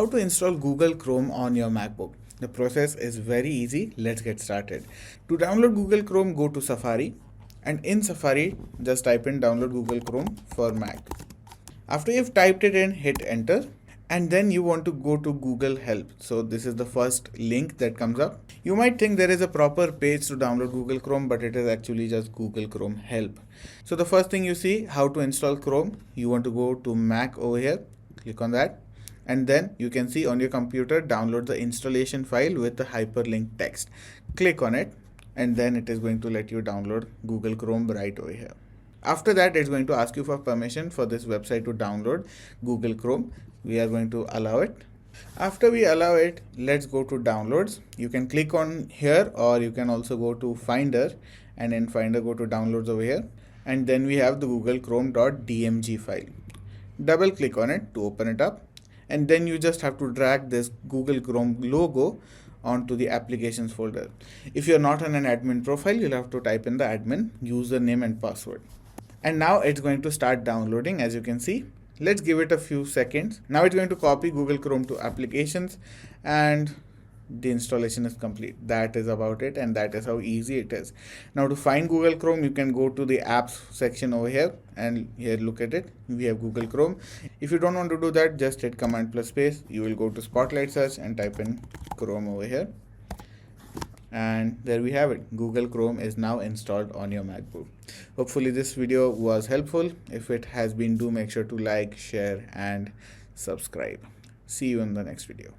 How to install Google Chrome on your MacBook. The process is very easy. Let's get started. To download Google Chrome, go to Safari, and in Safari, just type in download Google Chrome for Mac. After you've typed it in, hit enter, and then you want to go to Google Help. So this is the first link that comes up. You might think there is a proper page to download Google Chrome, but it is actually just Google Chrome Help. So the first thing you see, how to install Chrome. You want to go to Mac over here, click on that. And then you can see on your computer, download the installation file with the hyperlink text. Click on it, and then it is going to let you download Google Chrome right over here. After that, it's going to ask you for permission for this website to download Google Chrome. We are going to allow it. After we allow it, let's go to downloads. You can click on here, or you can also go to Finder, and in Finder go to downloads over here. And then we have the Google Chrome.dmg file. Double click on it to open it up. And then you just have to drag this Google Chrome logo onto the applications folder. If you're not on an admin profile, you'll have to type in the admin username and password. And now it's going to start downloading, as you can see. Let's give it a few seconds. Now it's going to copy Google Chrome to applications, and the installation is complete. That is about it, and that is how easy it is. Now to find Google Chrome, you can go to the apps section over here, and here look at it. We have Google Chrome. If you don't want to do that, just hit Command plus space. You will go to Spotlight Search and type in Chrome over here. And there we have it. Google Chrome is now installed on your MacBook. Hopefully this video was helpful. If it has been, do make sure to like, share, and subscribe. See you in the next video.